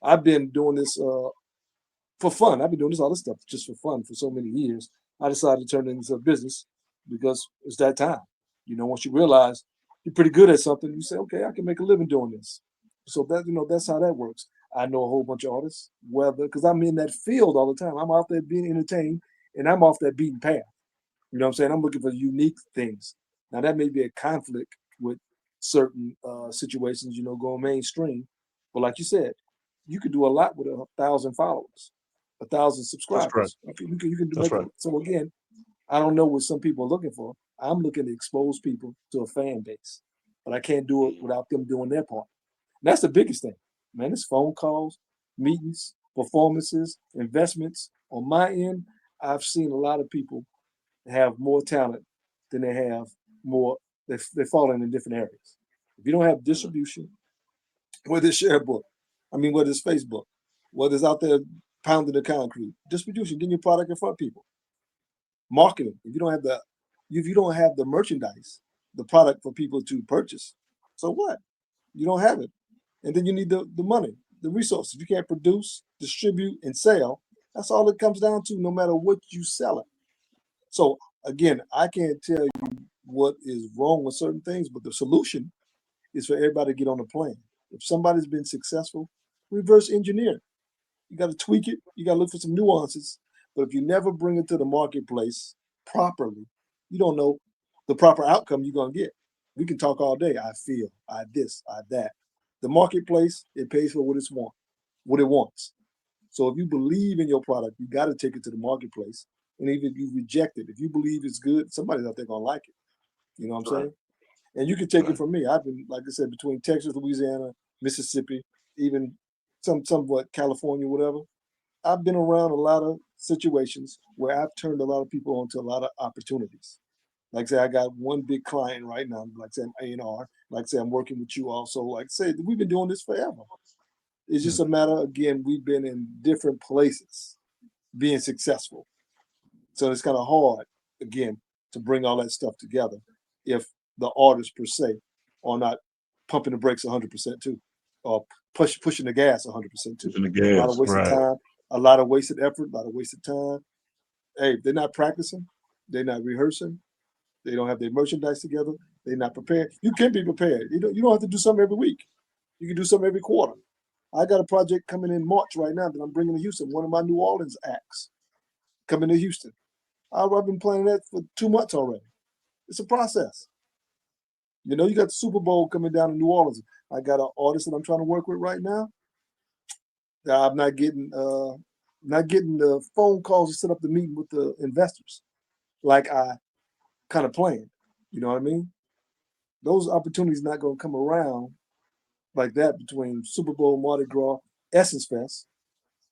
I've been doing this for fun. I've been doing all this stuff just for fun for so many years. I decided to turn it into a business because it's that time. Once you realize you're pretty good at something, you say, okay, I can make a living doing this. So that's how that works. I know a whole bunch of artists, because I'm in that field all the time. I'm out there being entertained, and I'm off that beaten path. You know what I'm saying? I'm looking for unique things. Now, that may be a conflict with certain situations, going mainstream. But like you said, you could do a lot with 1,000 followers, 1,000 That's correct. subscribers. You can do That's make right. it. So again, I don't know what some people are looking for. I'm looking to expose people to a fan base, but I can't do it without them doing their part. And that's the biggest thing, man. It's phone calls, meetings, performances, investments on my end. I've seen a lot of people have more talent than they have more. They fall in different areas. If you don't have distribution, whether it's ShareBook, whether it's Facebook, whether it's out there pounding the concrete, distribution, getting your product in front of people, marketing. If you don't have the merchandise, the product for people to purchase, so what? You don't have it, and then you need the money, the resources. You can't produce, distribute, and sell. That's all it comes down to, no matter what you sell it. So again, I can't tell you what is wrong with certain things, but the solution is for everybody to get on a plan. If somebody's been successful, reverse engineer it. You got to tweak it. You got to look for some nuances. But if you never bring it to the marketplace properly, you don't know the proper outcome you're going to get. We can talk all day. I feel, I this, I that. The marketplace, it pays for what it wants. So if you believe in your product, you got to take it to the marketplace. And even if you reject it, if you believe it's good, somebody's out there going to like it. You know what I'm saying? And you can take it from me. I've been, like I said, between Texas, Louisiana, Mississippi, even somewhat California, whatever. I've been around a lot of situations where I've turned a lot of people onto a lot of opportunities. Like I say, I got one big client right now. Like I say, I'm A&R. Like I say, I'm working with you also. Like I say, we've been doing this forever. It's just a matter, again, we've been in different places being successful. So it's kind of hard, again, to bring all that stuff together if the artists per se are not pumping the brakes 100% too, or pushing the gas 100% too. Pushing the gas, a lot of wasted time, a lot of wasted effort, a lot of wasted time. Hey, they're not practicing, they're not rehearsing, they don't have their merchandise together, they're not prepared. You can be prepared. You don't have to do something every week. You can do something every quarter. I got a project coming in March right now that I'm bringing to Houston. One of my New Orleans acts coming to Houston. I've been planning that for 2 months already. It's a process. You got the Super Bowl coming down in New Orleans. I got an artist that I'm trying to work with right now. I'm not getting the phone calls to set up the meeting with the investors like I kind of planned. You know what I mean? Those opportunities not going to come around like that between Super Bowl, Mardi Gras, Essence Fest.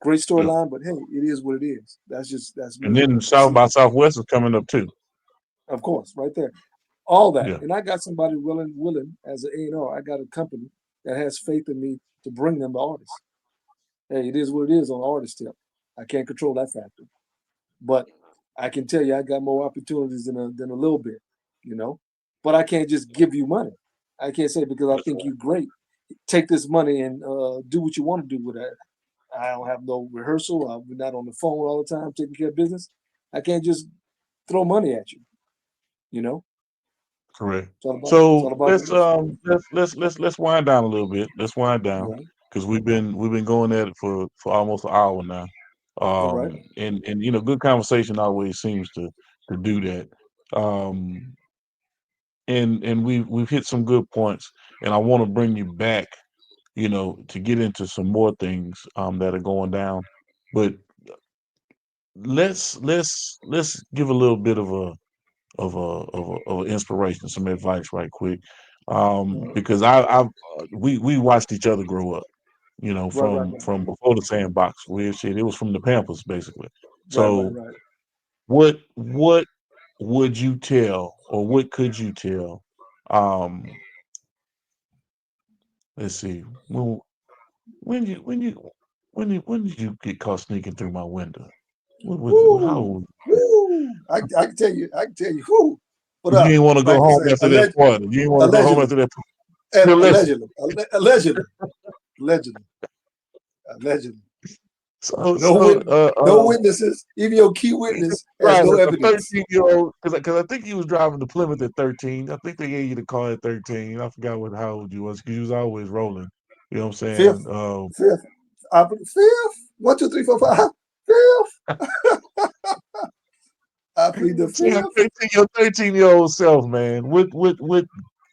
Great storyline, but hey, it is what it is. That's me. And then South by Southwest is coming up too. Of course, right there. All that. Yeah. And I got somebody willing as an A&R. I got a company that has faith in me to bring them the artists. Hey, it is what it is on the artist tip. I can't control that factor. But I can tell you I got more opportunities than a little bit, But I can't just give you money. I can't say because I think you're great. Take this money and do what you want to do with it. I don't have no rehearsal. We're not on the phone all the time taking care of business. I can't just throw money at you, Correct. It's So all about let's wind down a little bit. Let's wind down because we've been going at it for almost an hour now. All right. And good conversation always seems to do that. And we've hit some good points, and I want to bring you back, to get into some more things that are going down. But let's give a little bit of an inspiration, some advice, right quick, because we watched each other grow up, from before the Sandbox. Weird shit. It was from the Pampers, basically. So, Right. what would you tell, or what could you tell? Let's see. When did you get caught sneaking through my window? How old? I can tell you. Whoo. What You up? didn't want to go home after that party. You didn't want to go home after that. Allegedly. So, no witnesses. Even your key witness has no evidence. 13-year-old, because I think you was driving to Plymouth at 13. I think they gave you the car at 13. I forgot how old you was, because you was always rolling. You know what I'm saying? Fifth. Fifth. 1, 2, 3, 4, 5. Fifth. I plead the fifth. Your 13-year-old self, man. What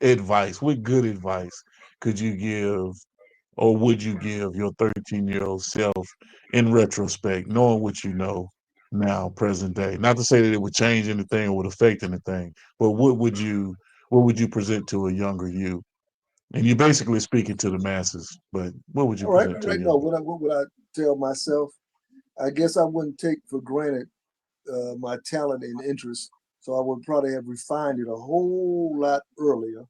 advice? What good advice could you give, or would you give your 13-year-old self in retrospect, knowing what you know now, present day? Not to say that it would change anything or would affect anything, but what would you present to a younger you? And you're basically speaking to the masses, but what would you present to right. you? No, what would I tell myself? I guess I wouldn't take for granted my talent and interest. So I would probably have refined it a whole lot earlier.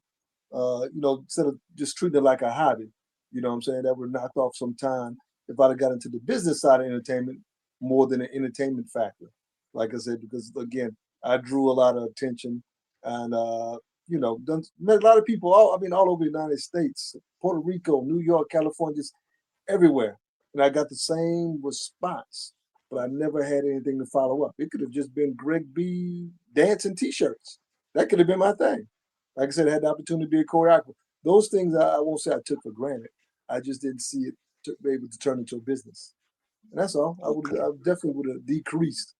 Instead of just treating it like a hobby. You know what I'm saying? That would knock off some time if I'd have got into the business side of entertainment more than an entertainment factor. Like I said, because again, I drew a lot of attention and met a lot of people all over the United States, Puerto Rico, New York, California, just everywhere. And I got the same response, but I never had anything to follow up. It could have just been Greg B dancing t-shirts. That could have been my thing. Like I said, I had the opportunity to be a choreographer. Those things I won't say I took for granted. I just didn't see it to be able to turn into a business. And that's all. I definitely would have decreased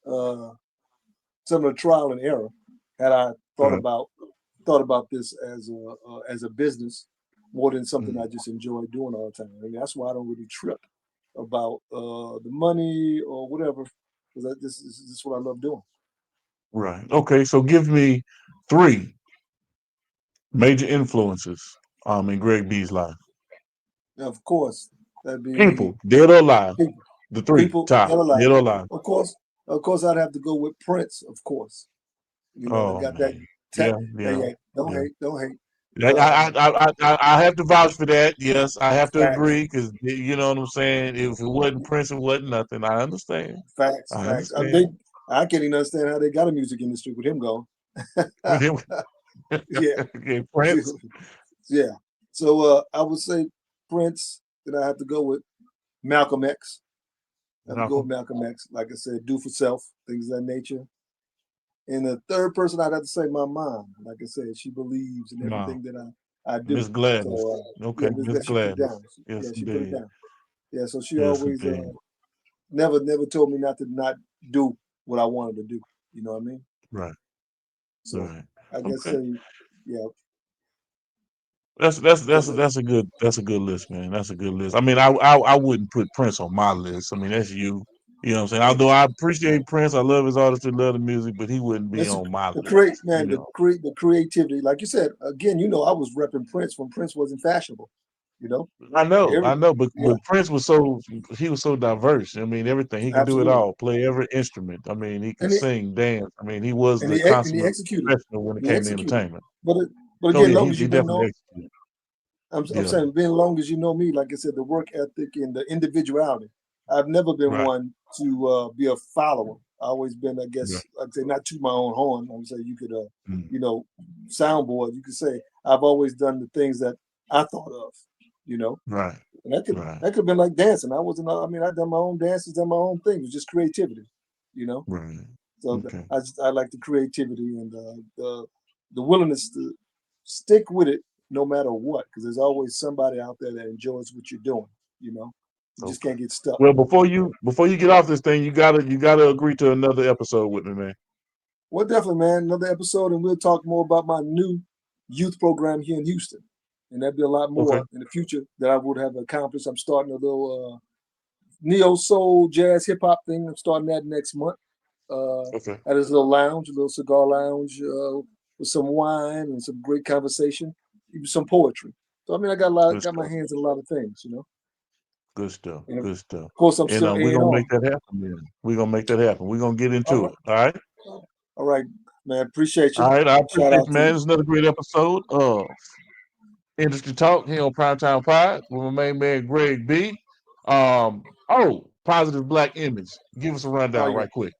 some of the trial and error had I thought about this as a business more than something I just enjoy doing all the time. I mean, that's why I don't really trip about the money or whatever, because this is what I love doing. Right. Okay. So give me 3 major influences in Greg B's life. Now, of course, that'd be People, dead or alive. people, The 3 top, dead or alive. dead or alive. Of course, I'd have to go with Prince. Of course, I got that. Yeah. Hey, don't hate. I have to vouch for that. Yes, I have to Facts. agree because you know what I'm saying. If it wasn't Prince, it wasn't nothing. I understand. Facts. I can't even understand how they got a music industry with him going. Yeah. Okay, Prince. Yeah. So I would say Prince. Then I have to go with Malcolm X. I have to go with Malcolm X. Like I said, do for self, things of that nature. And the third person I'd have to say my mom. Like I said, she believes in everything that I do. Miss Gladys. So, okay, Miss Gladys. Yes, she put it down. Yeah, so she yes, always never told me not do what I wanted to do. You know what I mean? Right. So right. I guess yeah. That's a good list, man. That's a good list. I mean, I wouldn't put Prince on my list. I mean, that's you. You know what I'm saying? Although I appreciate Prince, I love his artistry, love the music, but he wouldn't be on my list. The creativity, like you said, again, I was repping Prince when Prince wasn't fashionable. I know, but Prince was so diverse. I mean, everything he could do it all, play every instrument. I mean, he could sing, dance. I mean, he was the consummate professional when it came to entertainment. But again, long as he you definitely know, executed. I'm saying, being long as you know me, like I said, the work ethic and the individuality. I've never been one to be a follower. I always been, I guess, I'd say not to my own horn. I would say you could, soundboard. You could say I've always done the things that I thought of. Right. And that could have been like dancing. I've done my own dances, done my own thing. It was just creativity. Right. So I like the creativity and the willingness to stick with it no matter what, because there's always somebody out there that enjoys what you're doing. You just can't get stuck. Well, before you get off this thing, you gotta agree to another episode with me, man. Well, definitely, man. Another episode, and we'll talk more about my new youth program here in Houston, and there'll be a lot more in the future that I would have accomplished. I'm starting a little neo soul jazz hip hop thing. I'm starting that next month. At his little lounge, a little cigar lounge with some wine and some great conversation, even some poetry. So I got my hands in a lot of things, Good stuff. And Good stuff. Of course, I'm still we're gonna make that happen, man. We're gonna make that happen. We're gonna get into it. All right. All right, man. Appreciate you. All right, I appreciate you, man. It's another great episode of Industry Talk here on Primetime Pride with my main man Greg B. Positive Black Image. Give us a rundown right quick.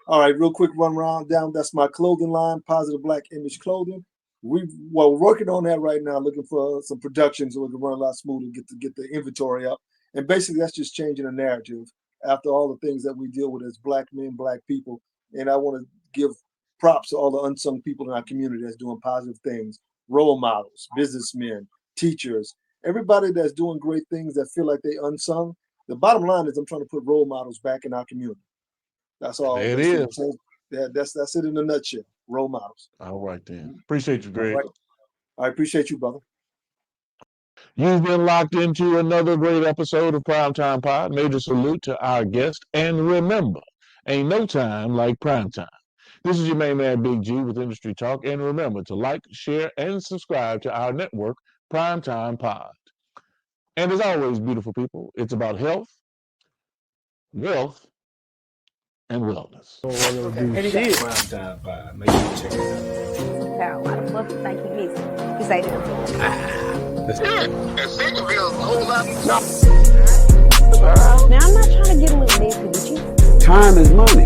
All right, real quick run down. That's my clothing line, Positive Black Image Clothing. We're working on that right now, looking for some production so we can run a lot smoother, get the inventory up. And basically, that's just changing the narrative after all the things that we deal with as Black men, Black people. And I want to give props to all the unsung people in our community that's doing positive things, role models, businessmen, teachers, everybody that's doing great things that feel like they unsung. The bottom line is I'm trying to put role models back in our community. That's all. There it is. That's it in a nutshell. Role models. All right, then. Appreciate you, Greg. Right. I appreciate you, brother. You've been locked into another great episode of Primetime Pod. Major salute to our guest. And remember, ain't no time like primetime. This is your main man, Big G, with Industry Talk. And remember to like, share, and subscribe to our network, Primetime Pod. And as always, beautiful people, it's about health, wealth, and wellness. Prime Time Pod. Make sure you check it out. Got a lot of fluff to think he missing. He say that. Now I'm not trying to get a little messy with you. Time is money.